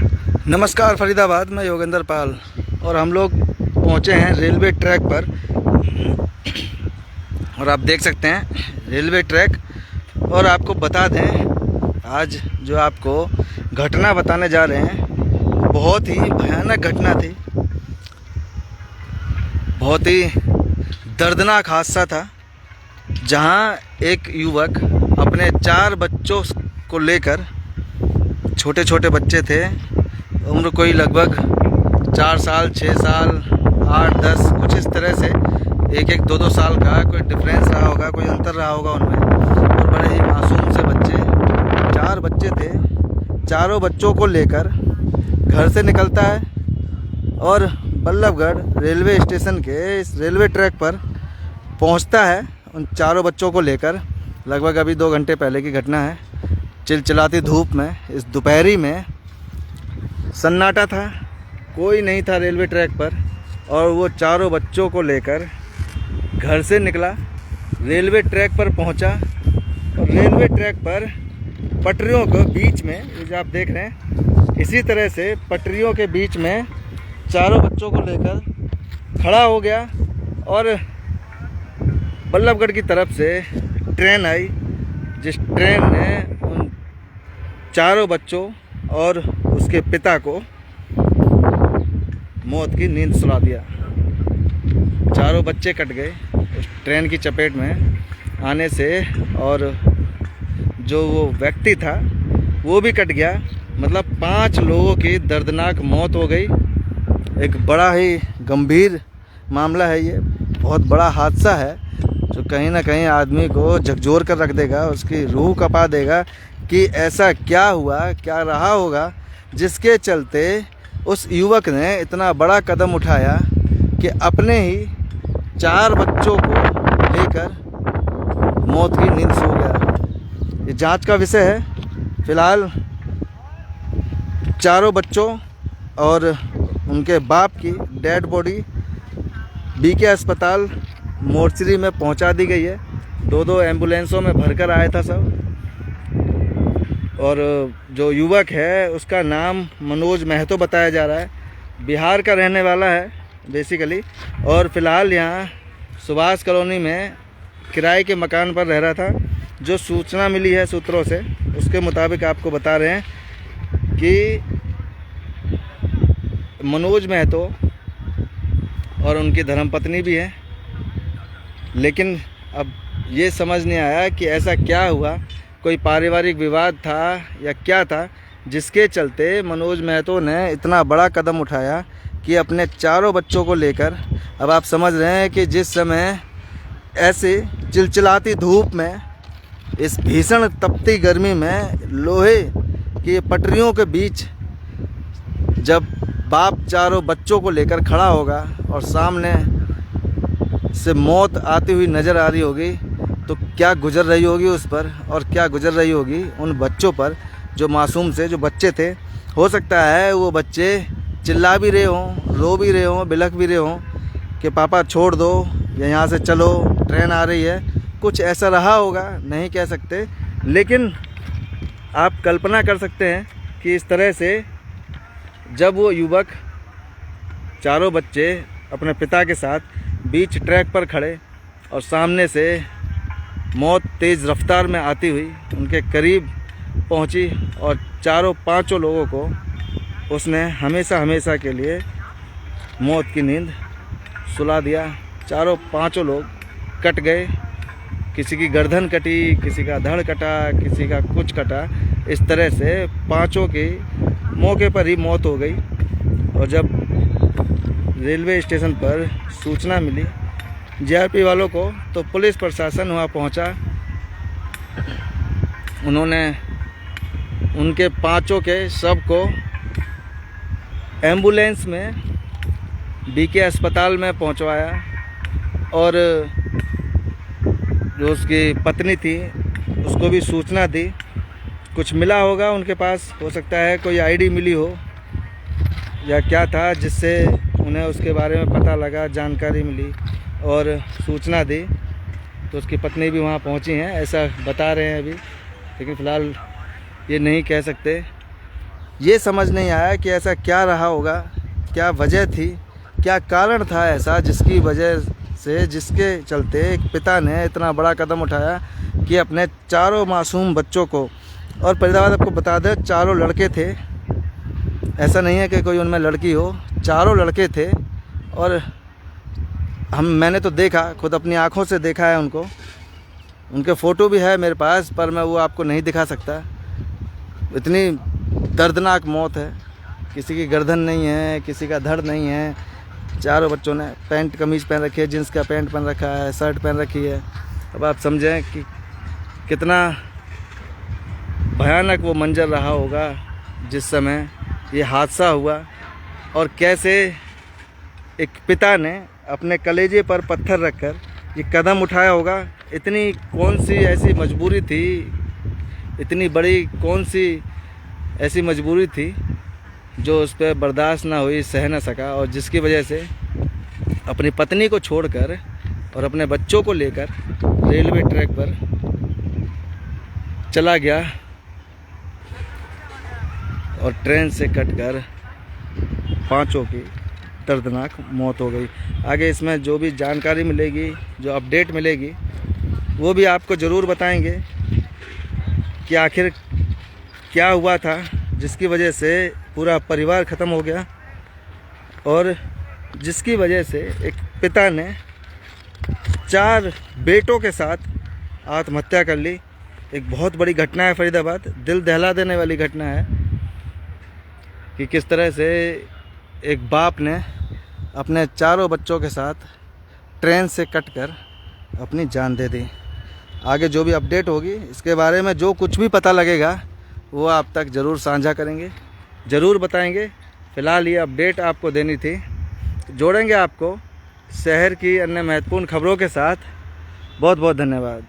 नमस्कार फरीदाबाद, मैं योगेंद्र पाल और हम लोग पहुंचे हैं रेलवे ट्रैक पर। और आप देख सकते हैं रेलवे ट्रैक। और आपको बता दें, आज जो आपको घटना बताने जा रहे हैं बहुत ही भयानक घटना थी। बहुत ही दर्दनाक हादसा था, जहां एक युवक अपने 4 बच्चों को लेकर, छोटे छोटे बच्चे थे, उम्र कोई लगभग 4 साल, 6 साल, 8, 10, कुछ इस तरह से, एक 2 साल का कोई डिफरेंस रहा होगा, कोई अंतर रहा होगा उनमें। और बड़े ही मासूम से बच्चे, 4 बच्चे थे। चारों बच्चों को लेकर घर से निकलता है और बल्लभगढ़ रेलवे स्टेशन के इस रेलवे ट्रैक पर पहुंचता है उन चारों बच्चों को लेकर। लगभग अभी 2 घंटे पहले की घटना है। चिलचिलाती धूप में, इस दोपहरी में सन्नाटा था, कोई नहीं था रेलवे ट्रैक पर। और वो चारों बच्चों को लेकर घर से निकला, रेलवे ट्रैक पर पहुंचा। और रेलवे ट्रैक पर पटरियों के बीच में, ये जो आप देख रहे हैं, इसी तरह से पटरियों के बीच में चारों बच्चों को लेकर खड़ा हो गया। और बल्लभगढ़ की तरफ से ट्रेन आई, जिस ट्रेन ने उन चारों बच्चों और उसके पिता को मौत की नींद सुला दिया। चारों बच्चे कट गए उस ट्रेन की चपेट में आने से, और जो वो व्यक्ति था वो भी कट गया। मतलब 5 लोगों की दर्दनाक मौत हो गई। एक बड़ा ही गंभीर मामला है ये, बहुत बड़ा हादसा है जो कहीं ना कहीं आदमी को झकझोर कर रख देगा, उसकी रूह कपा देगा कि ऐसा क्या हुआ, क्या रहा होगा, जिसके चलते उस युवक ने इतना बड़ा कदम उठाया कि अपने ही 4 बच्चों को लेकर मौत की नींद सो गया। ये जांच का विषय है। फिलहाल चारों बच्चों और उनके बाप की डेड बॉडी बीके अस्पताल मोर्चरी में पहुंचा दी गई है। 2 एम्बुलेंसों में भरकर आया था सब। और जो युवक है उसका नाम मनोज महतो बताया जा रहा है। बिहार का रहने वाला है बेसिकली। और फिलहाल यहाँ सुभाष कॉलोनी में किराए के मकान पर रह रहा था। जो सूचना मिली है सूत्रों से, उसके मुताबिक आपको बता रहे हैं कि मनोज महतो और उनकी धर्मपत्नी भी है। लेकिन अब ये समझ नहीं आया कि ऐसा क्या हुआ, कोई पारिवारिक विवाद था या क्या था, जिसके चलते मनोज महतो ने इतना बड़ा कदम उठाया कि अपने चारों बच्चों को लेकर। अब आप समझ रहे हैं कि जिस समय ऐसे चिलचिलाती धूप में, इस भीषण तपती गर्मी में, लोहे की पटरियों के बीच जब बाप चारों बच्चों को लेकर खड़ा होगा और सामने से मौत आती हुई नज़र आ रही होगी, तो क्या गुजर रही होगी उस पर, और क्या गुजर रही होगी उन बच्चों पर, जो मासूम से जो बच्चे थे। हो सकता है वो बच्चे चिल्ला भी रहे हों, रो भी रहे हों, बिलख भी रहे हों कि पापा छोड़ दो या यहाँ से चलो, ट्रेन आ रही है। कुछ ऐसा रहा होगा, नहीं कह सकते। लेकिन आप कल्पना कर सकते हैं कि इस तरह से जब वो युवक, चारों बच्चे अपने पिता के साथ बीच ट्रैक पर खड़े, और सामने से मौत तेज़ रफ्तार में आती हुई उनके करीब पहुंची, और चारों 5 लोगों को उसने हमेशा हमेशा के लिए मौत की नींद सुला दिया। चारों 5 लोग कट गए। किसी की गर्दन कटी, किसी का धड़ कटा, किसी का कुछ कटा। इस तरह से 5 की मौके पर ही मौत हो गई। और जब रेलवे स्टेशन पर सूचना मिली जीआरपी वालों को, तो पुलिस प्रशासन वहाँ पहुँचा। उन्होंने उनके 5 के शव को एम्बुलेंस में बीके अस्पताल में पहुँचवाया। और जो उसकी पत्नी थी उसको भी सूचना दी। कुछ मिला होगा उनके पास, हो सकता है कोई आईडी मिली हो या क्या था, जिससे उन्हें उसके बारे में पता लगा, जानकारी मिली और सूचना दी। तो उसकी पत्नी भी वहाँ पहुँची हैं, ऐसा बता रहे हैं अभी। लेकिन फ़िलहाल ये नहीं कह सकते ये समझ नहीं आया कि ऐसा क्या रहा होगा, क्या वजह थी, क्या कारण था ऐसा जिसकी वजह से, जिसके चलते एक पिता ने इतना बड़ा कदम उठाया कि अपने चारों मासूम बच्चों को, और फरीदाबाद आपको बता दें चारों लड़के थे, ऐसा नहीं है कि कोई उनमें लड़की हो, चारों लड़के थे। और मैंने तो देखा, खुद अपनी आँखों से देखा है उनको, उनके फ़ोटो भी है मेरे पास, पर मैं वो आपको नहीं दिखा सकता। इतनी दर्दनाक मौत है, किसी की गर्दन नहीं है, किसी का धड़ नहीं है। चारों बच्चों ने पैंट कमीज़ पहन रखी है, जीन्स का पैंट पहन रखा है, शर्ट पहन रखी है। अब आप समझें कि कितना भयानक वो मंजर रहा होगा जिस समय ये हादसा हुआ, और कैसे एक पिता ने अपने कलेजे पर पत्थर रखकर ये कदम उठाया होगा। इतनी कौन सी ऐसी मजबूरी थी, इतनी बड़ी कौन सी ऐसी मजबूरी थी जो उस पर बर्दाश्त ना हुई, सह ना सका, और जिसकी वजह से अपनी पत्नी को छोड़कर और अपने बच्चों को लेकर रेलवे ट्रैक पर चला गया और ट्रेन से कटकर पांचों की दर्दनाक मौत हो गई। आगे इसमें जो भी जानकारी मिलेगी, जो अपडेट मिलेगी, वो भी आपको ज़रूर बताएंगे कि आखिर क्या हुआ था जिसकी वजह से पूरा परिवार ख़त्म हो गया, और जिसकी वजह से एक पिता ने 4 बेटों के साथ आत्महत्या कर ली। एक बहुत बड़ी घटना है फरीदाबाद, दिल दहला देने वाली घटना है कि किस तरह से एक बाप ने अपने चारों बच्चों के साथ ट्रेन से कटकर अपनी जान दे दी। आगे जो भी अपडेट होगी इसके बारे में, जो कुछ भी पता लगेगा वो आप तक ज़रूर साझा करेंगे, ज़रूर बताएंगे। फ़िलहाल ये अपडेट आपको देनी थी। जोड़ेंगे आपको शहर की अन्य महत्वपूर्ण खबरों के साथ। बहुत बहुत धन्यवाद।